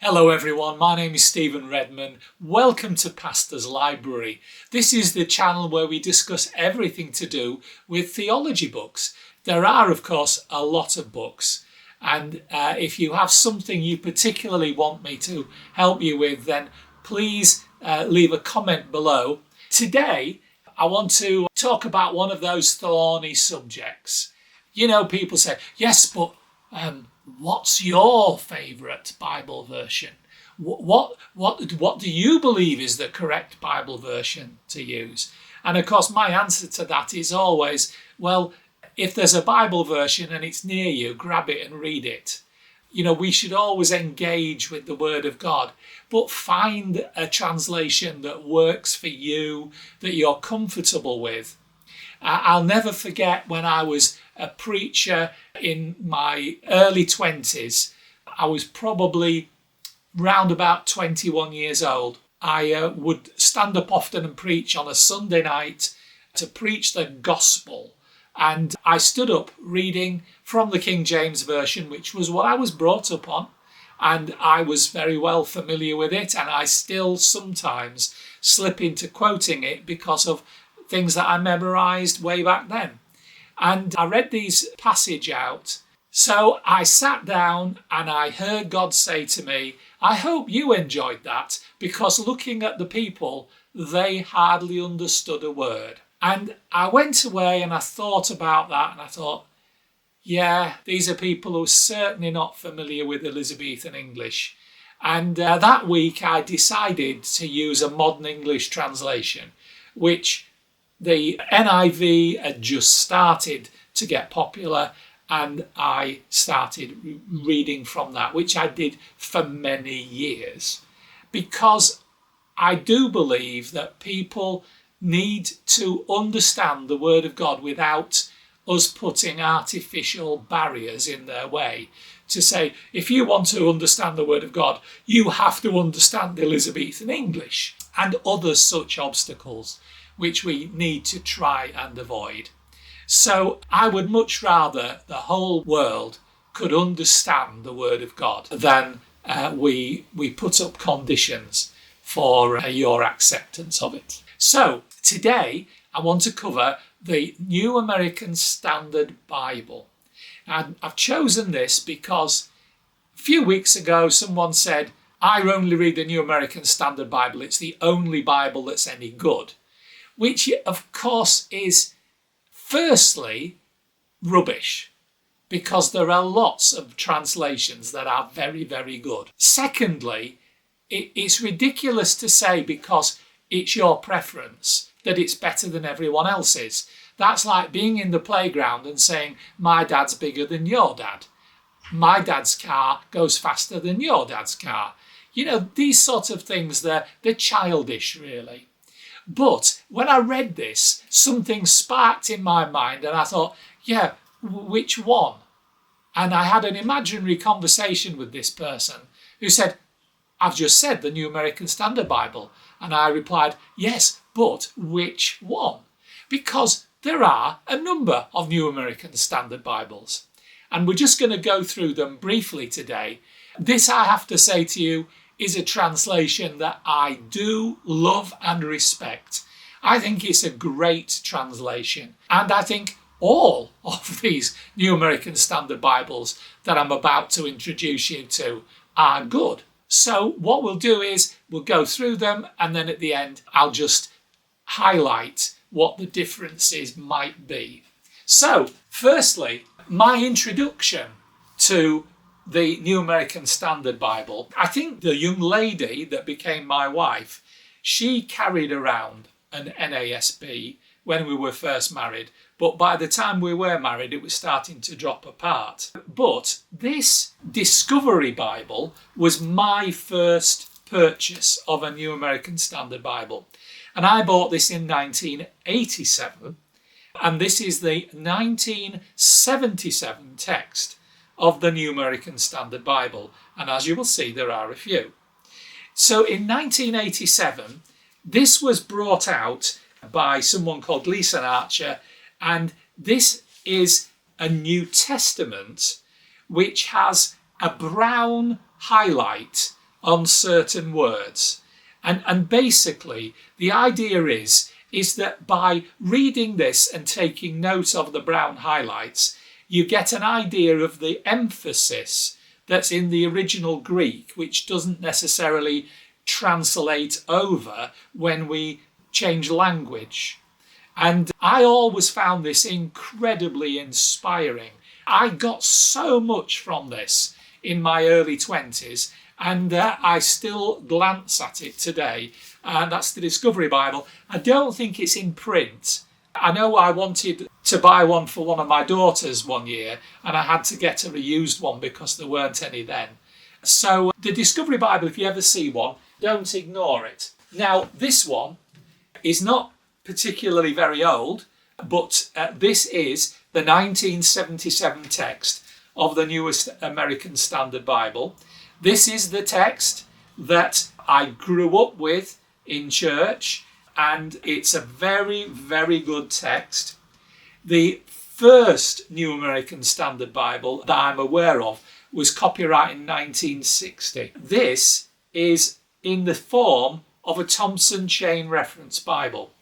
Hello everyone, my name is Stephen Redman. Welcome to Pastor's Library. This is the channel where we discuss everything to do with theology books. There are, of course, a lot of books. And if you have something you particularly want me to help you with, then please leave a comment below. Today, I want to talk about one of those thorny subjects. You know, people say, yes, but what's your favourite Bible version? What do you believe is the correct Bible version to use? And of course, my answer to that is always, well, if there's a Bible version and it's near you, grab it and read it. You know, we should always engage with the Word of God, but find a translation that works for you, that you're comfortable with. I'll never forget when I was a preacher in my early 20s. I was probably round about 21 years old. I would stand up often and preach on a Sunday night to preach the gospel. And I stood up reading from the King James Version, which was what I was brought up on. And I was very well familiar with it. And I still sometimes slip into quoting it because of things that I memorised way back then. And I read these passage out. So I sat down and I heard God say to me, I hope you enjoyed that, because looking at the people, they hardly understood a word. And I went away and I thought about that and I thought, yeah, these are people who are certainly not familiar with Elizabethan English. And that week I decided to use a modern English translation, which the NIV had just started to get popular, and I started reading from that, which I did for many years, because I do believe that people need to understand the Word of God without us putting artificial barriers in their way. To say, if you want to understand the Word of God, you have to understand Elizabethan English and other such obstacles, which we need to try and avoid. So I would much rather the whole world could understand the Word of God than we put up conditions for your acceptance of it. So today I want to cover the New American Standard Bible. And I've chosen this because a few weeks ago someone said, I only read the New American Standard Bible. It's the only Bible that's any good. Which, of course, is firstly rubbish, because there are lots of translations that are very, very good. Secondly, it's ridiculous to say because it's your preference that it's better than everyone else's. That's like being in the playground and saying, my dad's bigger than your dad. My dad's car goes faster than your dad's car. You know, these sort of things, they're childish, really. But when I read this, something sparked in my mind and I thought, yeah, which one? And I had an imaginary conversation with this person who said, I've just said the New American Standard Bible. And I replied, yes, but which one? Because there are a number of New American Standard Bibles. And we're just going to go through them briefly today. This, I have to say to you, is a translation that I do love and respect. I think it's a great translation. And I think all of these New American Standard Bibles that I'm about to introduce you to are good. So what we'll do is we'll go through them, and then at the end I'll just highlight what the differences might be. So firstly, my introduction to the New American Standard Bible. I think the young lady that became my wife, she carried around an NASB when we were first married, but by the time we were married, it was starting to drop apart. But this Discovery Bible was my first purchase of a New American Standard Bible. And I bought this in 1987, and this is the 1977 text of the New American Standard Bible. And as you will see, there are a few. So in 1987, this was brought out by someone called Lisa Archer, and this is a New Testament which has a brown highlight on certain words. And basically, the idea is that by reading this and taking note of the brown highlights, you get an idea of the emphasis that's in the original Greek, which doesn't necessarily translate over when we change language. And I always found this incredibly inspiring. I got so much from this in my early 20s, and I still glance at it today. And that's the Discovery Bible. I don't think it's in print. I know I wanted to buy one for one of my daughters one year, and I had to get her a used one because there weren't any then. So the Discovery Bible, if you ever see one, don't ignore it. Now, this one is not particularly very old, but this is the 1977 text of the newest American Standard Bible. This is the text that I grew up with in church, and it's a very, very good text. The first New American Standard Bible that I'm aware of was copyrighted in 1960. This is in the form of a Thompson Chain Reference Bible.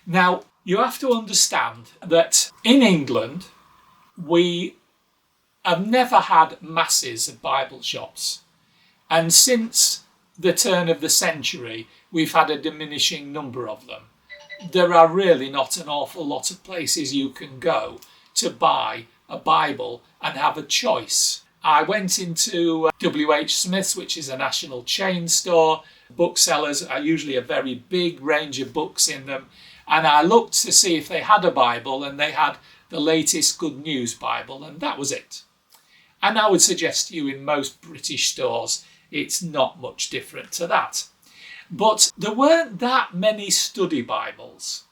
Now, you have to understand that in England, we have never had masses of Bible shops. And since the turn of the century, we've had a diminishing number of them. There are really not an awful lot of places you can go to buy a Bible and have a choice. I went into W.H. Smith's, which is a national chain store. Booksellers are usually a very big range of books in them. And I looked to see if they had a Bible, and they had the latest Good News Bible, and that was it. And I would suggest to you in most British stores, it's not much different to that. But there weren't that many study Bibles.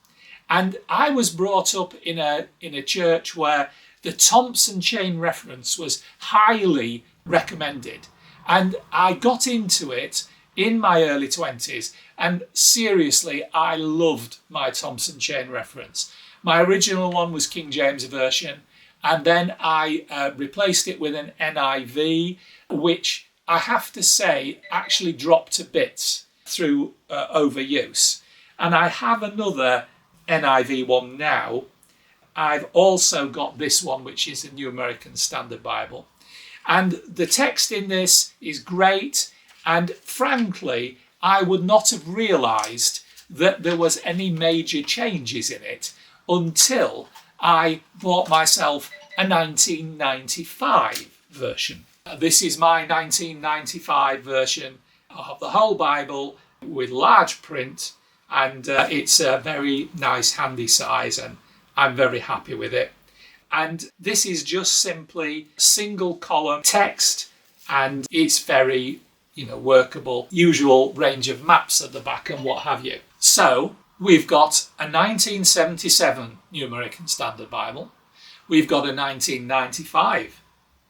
And I was brought up in a church where the Thompson Chain Reference was highly recommended. And I got into it in my early 20s, and seriously, I loved my Thompson Chain Reference. My original one was King James Version, and then I replaced it with an NIV, which I have to say actually dropped to bits through overuse. And I have another NIV one now. I've also got this one, which is a New American Standard Bible. And the text in this is great. And frankly, I would not have realised that there was any major changes in it until I bought myself a 1995 version. This is my 1995 version of the whole Bible with large print, and it's a very nice, handy size, and I'm very happy with it. And this is just simply single column text, and it's very workable, usual range of maps at the back and what have you. So we've got a 1977 New American Standard Bible. We've got a 1995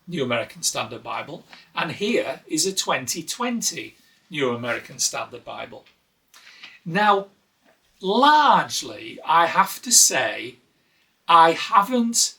New American Standard Bible. And here is a 2020 New American Standard Bible. Now, largely, I have to say, I haven't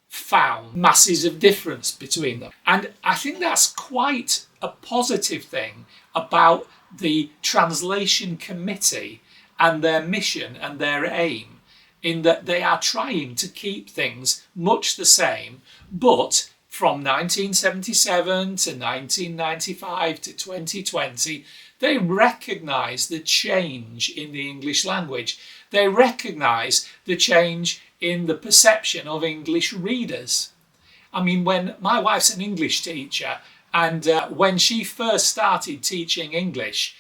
found masses of difference between them. And I think that's quite a positive thing about the translation committee and their mission and their aim, in that they are trying to keep things much the same, but from 1977 to 1995 to 2020, they recognise the change in the English language. They recognise the change in the perception of English readers. I mean, when my wife's an English teacher, and when she first started teaching English,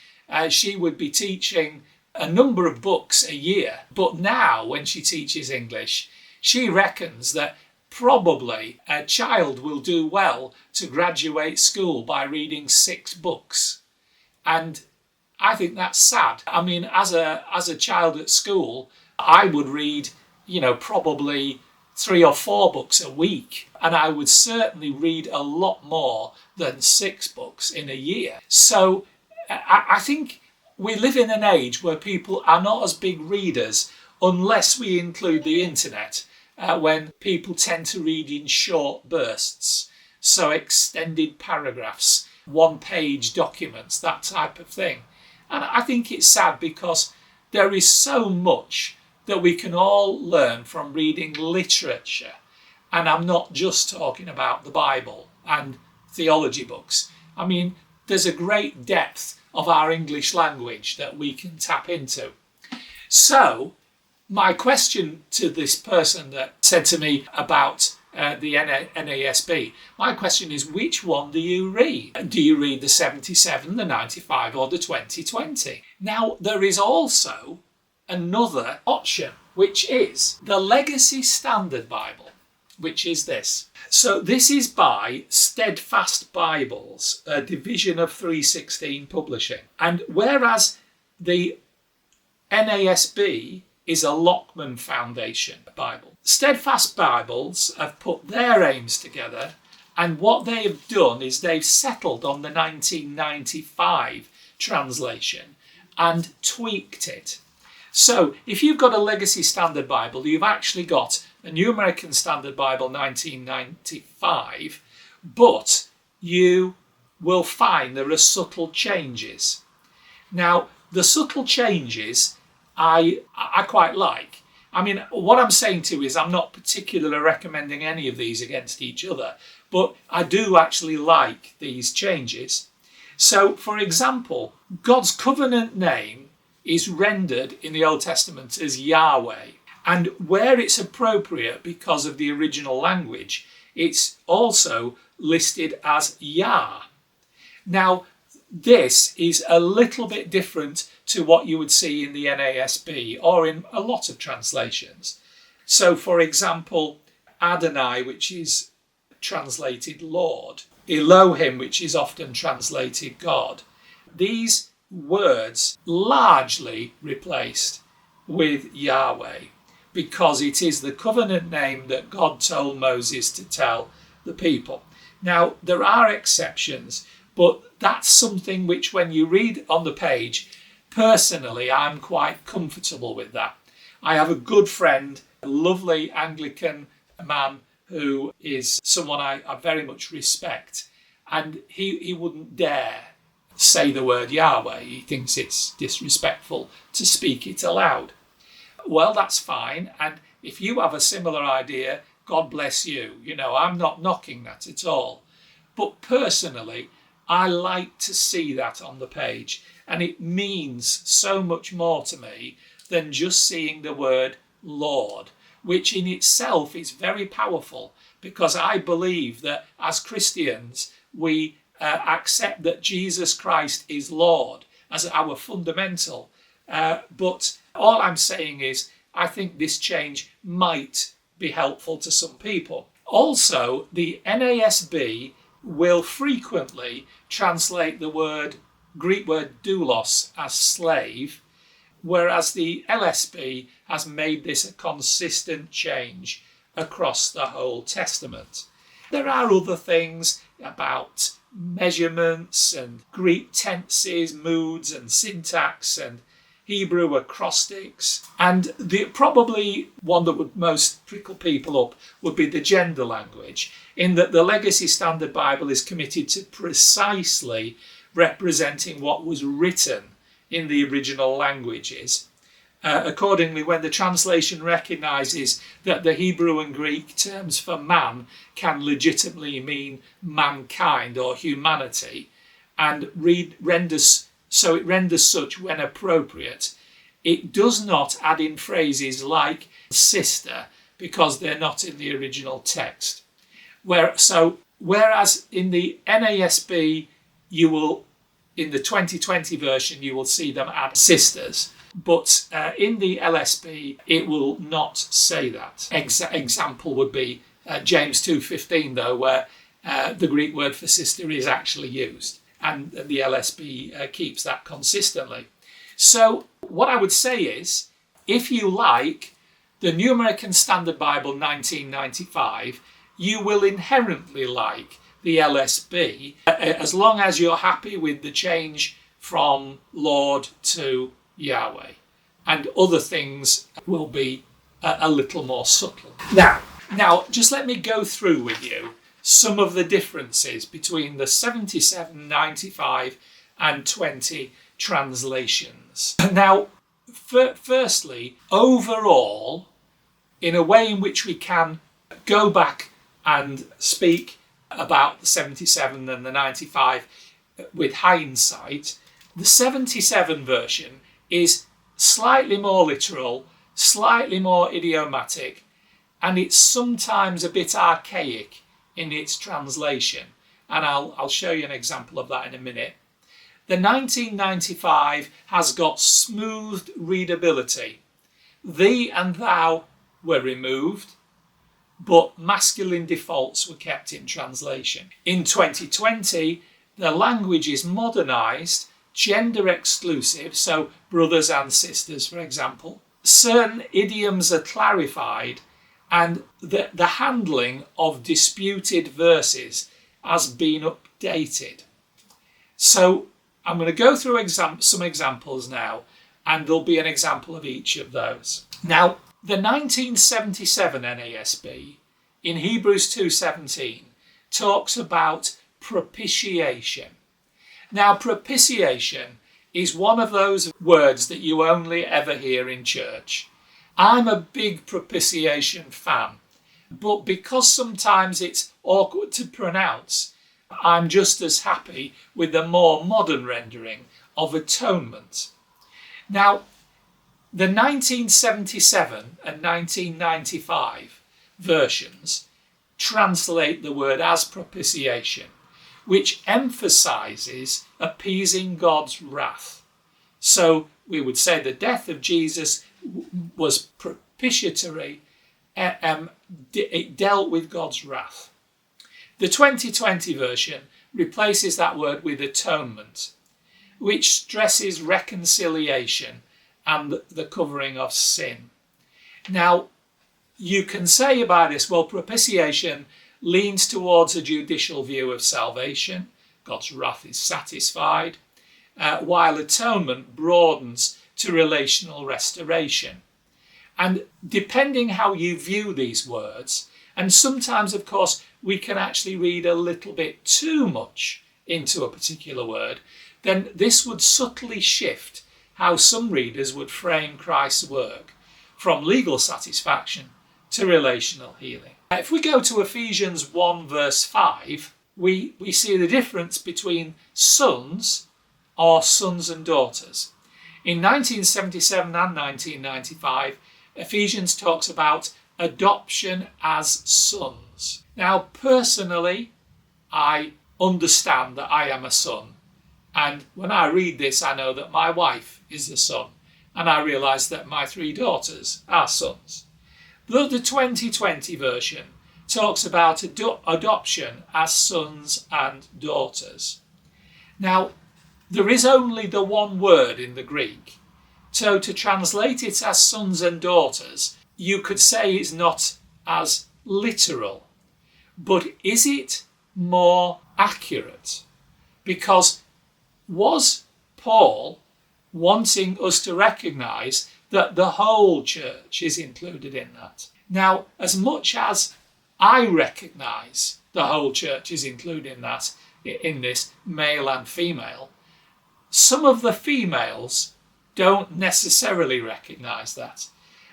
she would be teaching a number of books a year. But now, when she teaches English, she reckons that probably a child will do well to graduate school by reading 6 books. And I think that's sad. I mean, as a child at school, I would read, probably 3 or 4 books a week. And I would certainly read a lot more than 6 books in a year. So I think we live in an age where people are not as big readers unless we include the internet, when people tend to read in short bursts. So extended paragraphs one-page documents, that type of thing. And I think it's sad because there is so much that we can all learn from reading literature. And I'm not just talking about the Bible and theology books. I mean, there's a great depth of our English language that we can tap into. So, my question to this person that said to me about the NASB, my question is, which one do you read? Do you read the 77, the 95 or the 2020? Now, there is also another option, which is the Legacy Standard Bible, which is this. So this is by Steadfast Bibles, a division of 316 Publishing. And whereas the NASB is a Lockman Foundation Bible, Steadfast Bibles have put their aims together, and what they have done is they've settled on the 1995 translation and tweaked it. So if you've got a Legacy Standard Bible, you've actually got a New American Standard Bible 1995, but you will find there are subtle changes. Now, the subtle changes I quite like. I mean, what I'm saying to you is I'm not particularly recommending any of these against each other, but I do actually like these changes. So, for example, God's covenant name is rendered in the Old Testament as Yahweh. And where it's appropriate because of the original language, it's also listed as Yah. Now, this is a little bit different to what you would see in the NASB or in a lot of translations. So, for example, Adonai, which is translated Lord, Elohim, which is often translated God, these words largely replaced with Yahweh, because it is the covenant name that God told Moses to tell the people. Now, there are exceptions, but that's something which, when you read on the page, personally, I'm quite comfortable with that. I have a good friend, a lovely Anglican man who is someone I very much respect, and he wouldn't dare say the word Yahweh. He thinks it's disrespectful to speak it aloud. Well, that's fine, and if you have a similar idea, God bless you. You know, I'm not knocking that at all. But personally, I like to see that on the page, and it means so much more to me than just seeing the word Lord, which in itself is very powerful, because I believe that as Christians, we accept that Jesus Christ is Lord as our fundamental. But all I'm saying is, I think this change might be helpful to some people. Also, the NASB will frequently translate the Greek word doulos as slave, whereas the LSB has made this a consistent change across the whole Testament. There are other things about measurements and Greek tenses, moods and syntax and Hebrew acrostics. And probably one that would most prickle people up would be the gender language, in that the Legacy Standard Bible is committed to precisely representing what was written in the original languages. Accordingly, when the translation recognises that the Hebrew and Greek terms for man can legitimately mean mankind or humanity, and renders such when appropriate, it does not add in phrases like sister because they're not in the original text. Whereas in the NASB, in the 2020 version, you will see them add sisters. But in the LSB, it will not say that. Example would be James 2:15, though, where the Greek word for sister is actually used. And the LSB keeps that consistently. So what I would say is, if you like the New American Standard Bible 1995, you will inherently like the LSB, as long as you're happy with the change from Lord to Yahweh. And other things will be a little more subtle. Now, just let me go through with you some of the differences between the 77, 95 and 20 translations. Now, firstly, overall, in a way in which we can go back and speak about the 77 and the 95 with hindsight, the 77 version is slightly more literal, slightly more idiomatic, and it's sometimes a bit archaic in its translation. And I'll show you an example of that in a minute. The 1995 has got smoothed readability. Thee and thou were removed, but masculine defaults were kept in translation. In 2020, the language is modernised, gender exclusive, so brothers and sisters, for example. Certain idioms are clarified, and the handling of disputed verses has been updated. So I'm going to go through some examples now, and there'll be an example of each of those. Now, the 1977 NASB in Hebrews 2:17 talks about propitiation. Now, propitiation is one of those words that you only ever hear in church. I'm a big propitiation fan, but because sometimes it's awkward to pronounce, I'm just as happy with the more modern rendering of atonement. Now, the 1977 and 1995 versions translate the word as propitiation, which emphasises appeasing God's wrath. So we would say the death of Jesus was propitiatory, it dealt with God's wrath. The 2020 version replaces that word with atonement, which stresses reconciliation and the covering of sin. Now, you can say about this, well, propitiation leans towards a judicial view of salvation. God's wrath is satisfied, while atonement broadens to relational restoration. And depending how you view these words, and sometimes, of course, we can actually read a little bit too much into a particular word, then this would subtly shift how some readers would frame Christ's work from legal satisfaction to relational healing. If we go to Ephesians 1 verse 5, we see the difference between sons or sons and daughters. In 1977 and 1995, Ephesians talks about adoption as sons. Now, personally, I understand that I am a son. And when I read this, I know that my wife is a son. And I realise that my 3 daughters are sons. But the 2020 version talks about adoption as sons and daughters. Now, there is only the one word in the Greek. So to translate it as sons and daughters, you could say it's not as literal. But is it more accurate? Because was Paul wanting us to recognise that the whole church is included in that? Now, as much as I recognise the whole church is included in this, male and female, some of the females don't necessarily recognise that.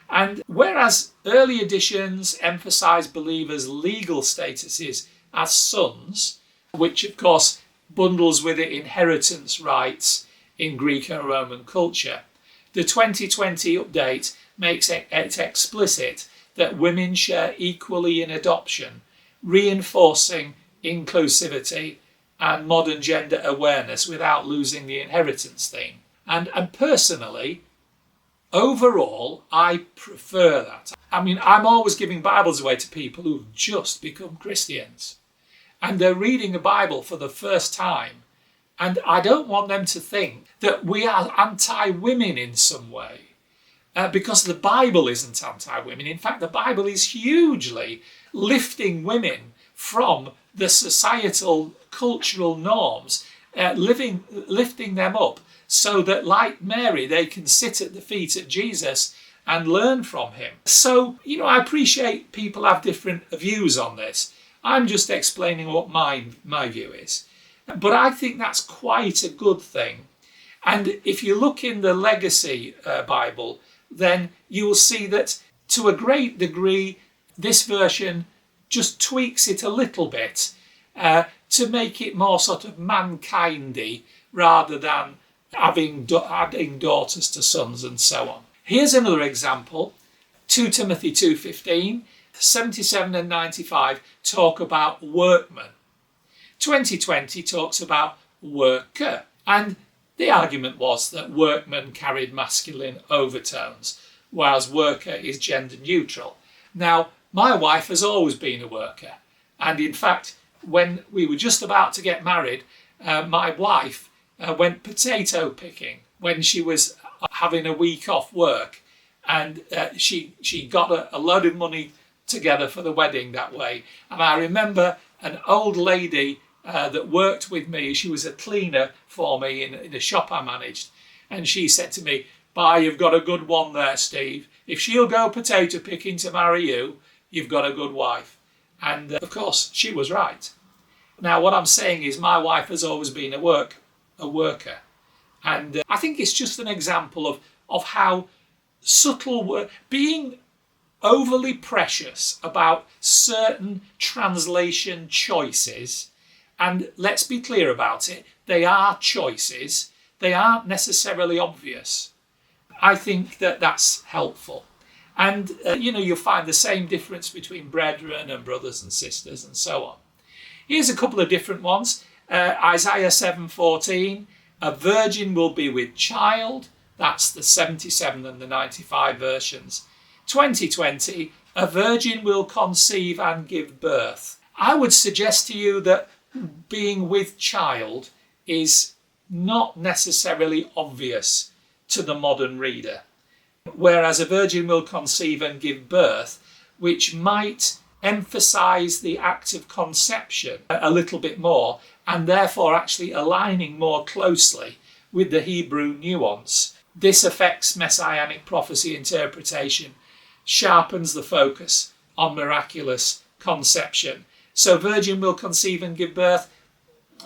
And whereas early editions emphasise believers' legal statuses as sons, which of course bundles with it inheritance rights in Greek and Roman culture, the 2020 update makes it explicit that women share equally in adoption, reinforcing inclusivity and modern gender awareness without losing the inheritance theme. And personally, overall, I prefer that. I mean, I'm always giving Bibles away to people who've just become Christians. And they're reading a Bible for the first time. And I don't want them to think that we are anti-women in some way. Because the Bible isn't anti-women. In fact, the Bible is hugely lifting women from the societal, cultural norms, lifting them up so that, like Mary, they can sit at the feet of Jesus and learn from him. So, I appreciate people have different views on this. I'm just explaining what my view is. But I think that's quite a good thing. And if you look in the Legacy Bible, then you will see that to a great degree, this version just tweaks it a little bit to make it more sort of mankindy rather than adding daughters to sons and so on. Here's another example. 2 Timothy 2:15, 77 and 95 talk about workmen. 2020 talks about worker. And the argument was that workmen carried masculine overtones, whereas worker is gender neutral. Now, my wife has always been a worker. And in fact, when we were just about to get married, my wife went potato picking when she was having a week off work. And she got a load of money together for the wedding that way. And I remember an old lady that worked with me. She was a cleaner for me in a shop I managed. And she said to me, "Bye, you've got a good one there, Steve. If she'll go potato picking to marry you, you've got a good wife." And of course, she was right. Now, what I'm saying is my wife has always been a worker. And I think it's just an example of how subtle work, being overly precious about certain translation choices. And let's be clear about it, they are choices. They aren't necessarily obvious. I think that that's helpful. And, you'll find the same difference between brethren and brothers and sisters and so on. Here's a couple of different ones. Isaiah 7:14, a virgin will be with child. That's the 77 and the 95 versions. 2020, a virgin will conceive and give birth. I would suggest to you that being with child is not necessarily obvious to the modern reader, whereas a virgin will conceive and give birth, which might emphasize the act of conception a little bit more, and therefore actually aligning more closely with the Hebrew nuance. This affects messianic prophecy interpretation, sharpens the focus on miraculous conception. So virgin will conceive and give birth,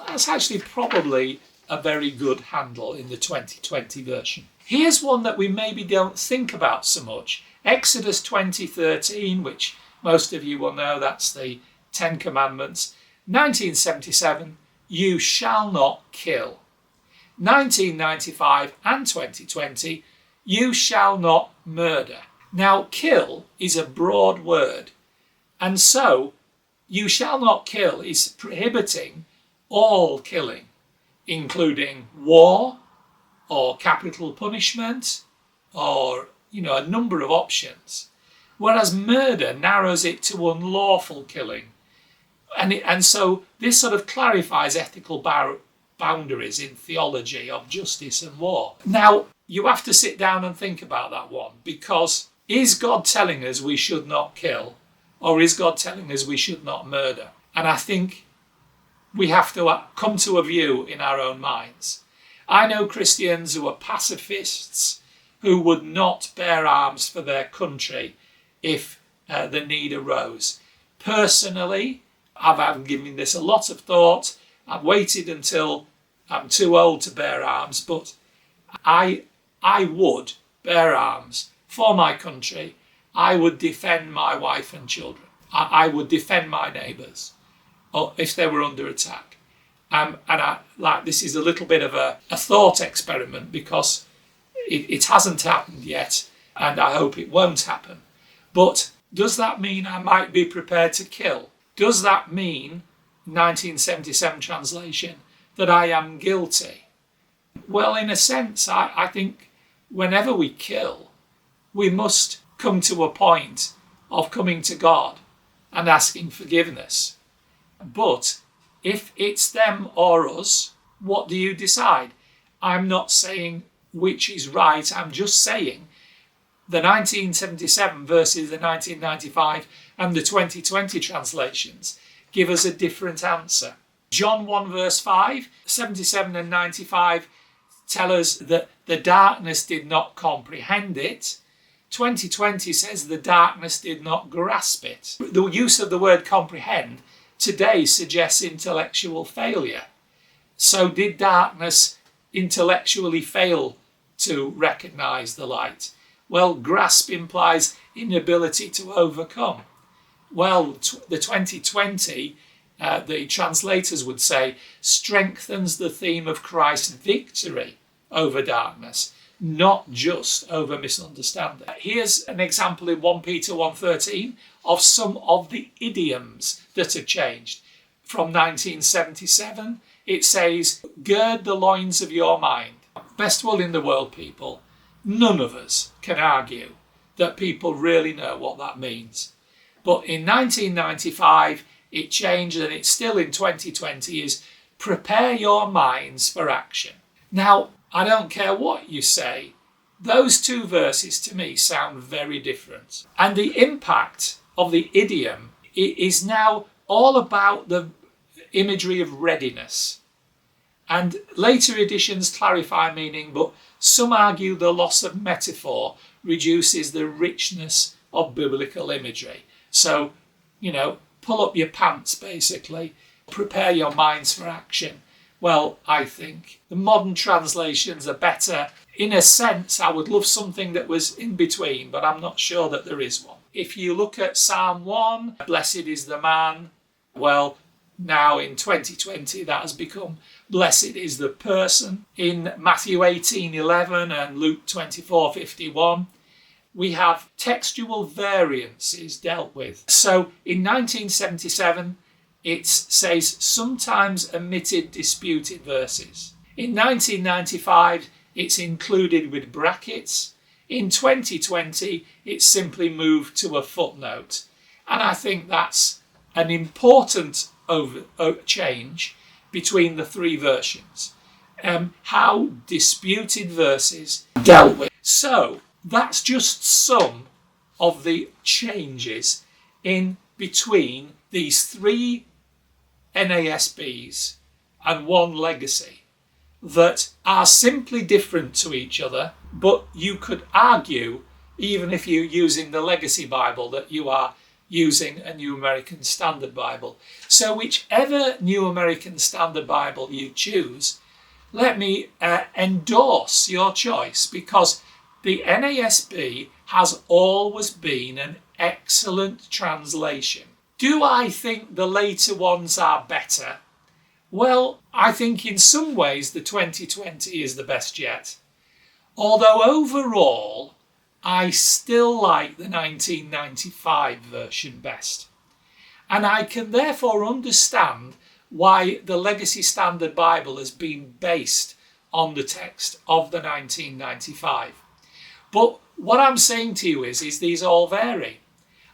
that's actually probably a very good handle in the 2020 version. Here's one that we maybe don't think about so much. Exodus 20:13, which most of you will know, that's the 10 Commandments. 1977, you shall not kill. 1995 and 2020, you shall not murder. Now, kill is a broad word, and so you shall not kill is prohibiting all killing, including war or capital punishment or, a number of options. Whereas murder narrows it to unlawful killing. And so this sort of clarifies ethical boundaries in theology of justice and war. Now, you have to sit down and think about that one, because is God telling us we should not kill, or is God telling us we should not murder? And I think we have to come to a view in our own minds. I know Christians who are pacifists who would not bear arms for their country if the need arose. Personally, I've given this a lot of thought. I've waited until I'm too old to bear arms, but I would bear arms for my country. I would defend my wife and children. I would defend my neighbours if they were under attack. This is a little bit of a thought experiment, because it hasn't happened yet, and I hope it won't happen. But does that mean I might be prepared to kill? Does that mean, 1977 translation, that I am guilty? Well, in a sense, I think whenever we kill, we must come to a point of coming to God and asking forgiveness. But if it's them or us, what do you decide? I'm not saying which is right. I'm just saying the 1977 versus the 1995 and the 2020 translations give us a different answer. John 1 verse 5, 77 and 95 tell us that the darkness did not comprehend it. 2020 says the darkness did not grasp it. The use of the word comprehend today suggests intellectual failure. So did darkness intellectually fail to recognise the light? Well, grasp implies inability to overcome. Well, the 2020, the translators would say, strengthens the theme of Christ's victory over darkness, not just over misunderstanding. Here's an example in 1 Peter 1:13 of some of the idioms that have changed. From 1977, it says, gird the loins of your mind. Best will in the world, people. None of us can argue that people really know what that means. But in 1995, it changed, and it's still in 2020, is prepare your minds for action. Now, I don't care what you say, those two verses to me sound very different. And the impact of the idiom is now all about the imagery of readiness. And later editions clarify meaning, but some argue the loss of metaphor reduces the richness of biblical imagery. So, pull up your pants, basically. Prepare your minds for action. Well, I think the modern translations are better. In a sense, I would love something that was in between, but I'm not sure that there is one. If you look at Psalm 1, blessed is the man, well, now in 2020 that has become blessed is the person. In Matthew 18:11 and Luke 24:51, we have textual variances dealt with. So in 1977, it says sometimes omitted disputed verses. In 1995, it's included with brackets. In 2020, it's simply moved to a footnote. And I think that's an important change between the three versions. How disputed verses dealt with. So that's just some of the changes in between these three NASBs and one legacy that are simply different to each other, but you could argue, even if you're using the Legacy Bible, that you are using a New American Standard Bible. So whichever New American Standard Bible you choose, let me endorse your choice, because the NASB has always been an excellent translation. Do I think the later ones are better? Well, I think in some ways the 2020 is the best yet. Although overall, I still like the 1995 version best. And I can therefore understand why the Legacy Standard Bible has been based on the text of the 1995. But what I'm saying to you is these all vary.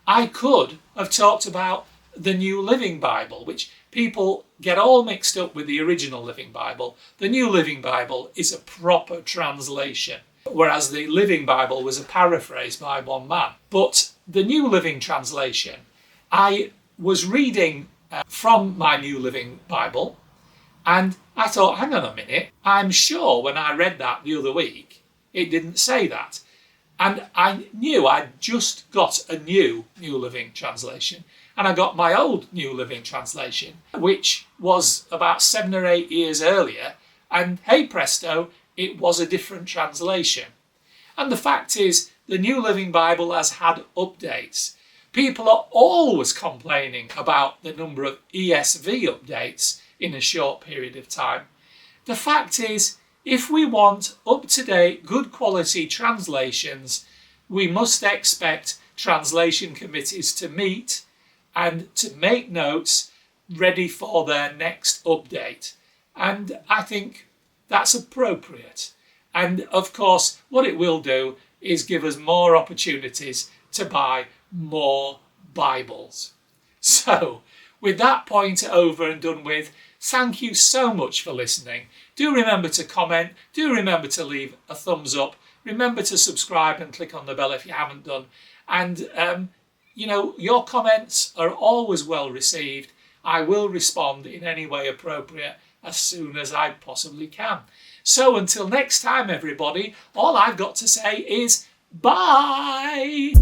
I could have talked about the New Living Bible, which people get all mixed up with the original Living Bible. The New Living Bible is a proper translation, whereas the Living Bible was a paraphrase by one man. But the New Living Translation, I was reading from my New Living Bible, and I thought, hang on a minute, I'm sure when I read that the other week, it didn't say that. And I knew I'd just got a New Living Translation, and I got my old New Living Translation, which was about 7 or 8 years earlier, and hey presto, it was a different translation. And the fact is, the New Living Bible has had updates. People are always complaining about the number of ESV updates in a short period of time. The fact is, if we want up-to-date, good quality translations, we must expect translation committees to meet and to make notes ready for their next update. And I think that's appropriate. And of course, what it will do is give us more opportunities to buy more Bibles. So, with that point over and done with, thank you so much for listening. Do remember to comment. Do remember to leave a thumbs up. Remember to subscribe and click on the bell if you haven't done. And, your comments are always well received. I will respond in any way appropriate as soon as I possibly can. So until next time, everybody, all I've got to say is bye.